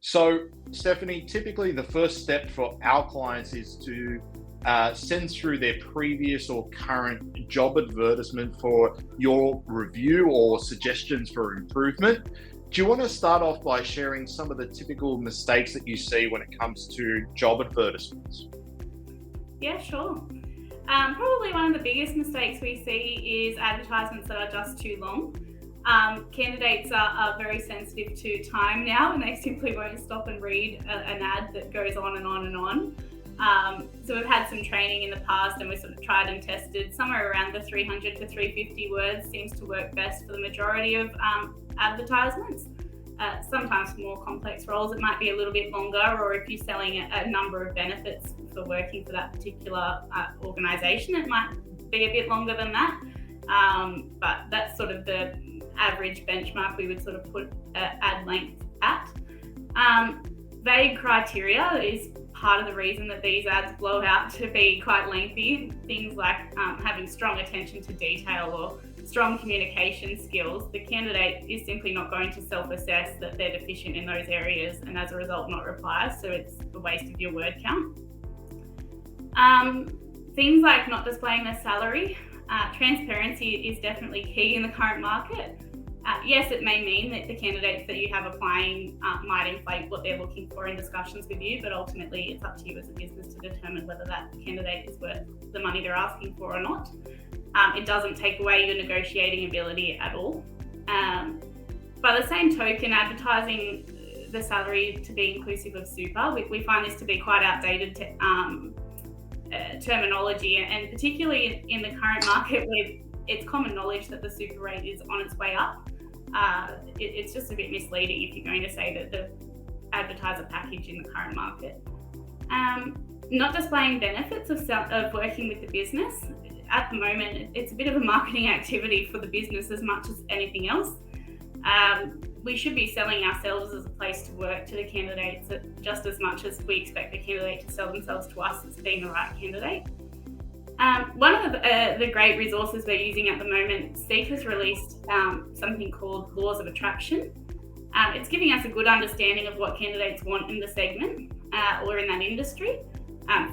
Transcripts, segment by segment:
So, Stephanie, typically the first step for our clients is to send through their previous or current job advertisement for your review or suggestions for improvement. Do you want to start off by sharing some of the typical mistakes that you see when it comes to job advertisements? Yeah, sure. Probably one of the biggest mistakes we see is advertisements that are just too long. Candidates are very sensitive to time now, and they simply won't stop and read an ad that goes on and on and on. So we've had some training in the past, and we've sort of tried and tested somewhere around the 300 to 350 words seems to work best for the majority of advertisements. Sometimes for more complex roles, it might be a little bit longer, or if you're selling a number of benefits for working for that particular organisation, it might be a bit longer than that. But that's sort of the average benchmark we would sort of put ad length at. Vague criteria is part of the reason that these ads blow out to be quite lengthy. Things like having strong attention to detail or strong communication skills. The candidate is simply not going to self-assess that they're deficient in those areas and as a result not reply, so it's a waste of your word count. Things like not displaying their salary. Transparency is definitely key in the current market. Yes, it may mean that the candidates that you have applying might inflate what they're looking for in discussions with you, but ultimately it's up to you as a business to determine whether that candidate is worth the money they're asking for or not. It doesn't take away your negotiating ability at all. By the same token, advertising the salary to be inclusive of super, we find this to be quite outdated terminology, and particularly in the current market where it's common knowledge that the super rate is on its way up. It's just a bit misleading if you're going to say that the advertiser package in the current market. Not displaying benefits of working with the business. At the moment, it's a bit of a marketing activity for the business as much as anything else. We should be selling ourselves as a place to work to the candidates just as much as we expect the candidate to sell themselves to us as being the right candidate. One of the great resources we're using at the moment, Seek has released something called Laws of Attraction. It's giving us a good understanding of what candidates want in the segment or in that industry.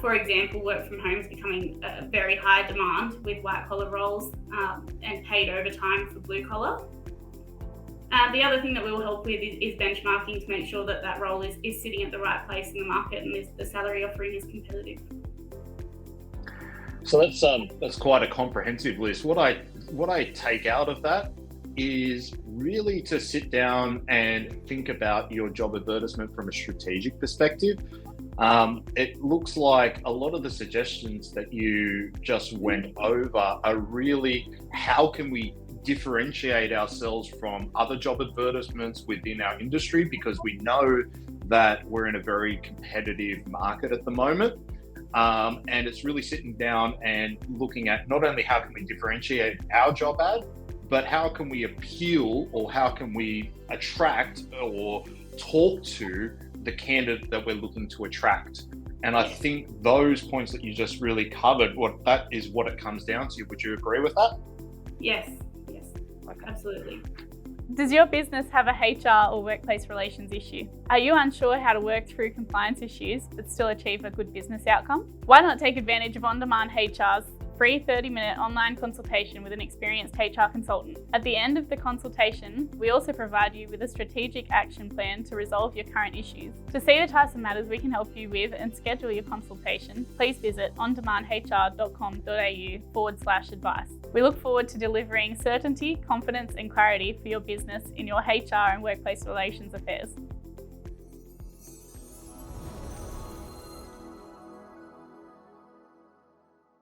For example, work from home is becoming a very high demand with white collar roles and paid overtime for blue collar. The other thing that we will help with is benchmarking to make sure that that role is sitting at the right place in the market and the salary offering is competitive. So that's quite a comprehensive list. What I take out of that is really to sit down and think about your job advertisement from a strategic perspective. It looks like a lot of the suggestions that you just went over are really how can we differentiate ourselves from other job advertisements within our industry, because we know that we're in a very competitive market at the moment. And it's really sitting down and looking at not only how can we differentiate our job ad, but how can we appeal or how can we attract or talk to the candidate that we're looking to attract. And I think those points that you just really covered, what it comes down to. Would you agree with that? Yes, okay. Absolutely. Does your business have a HR or workplace relations issue? Are you unsure how to work through compliance issues but still achieve a good business outcome? Why not take advantage of On Demand HR's free 30-minute online consultation with an experienced HR consultant? At the end of the consultation, we also provide you with a strategic action plan to resolve your current issues. To see the types of matters we can help you with and schedule your consultation, please visit ondemandhr.com.au/advice. We look forward to delivering certainty, confidence and clarity for your business in your HR and workplace relations affairs.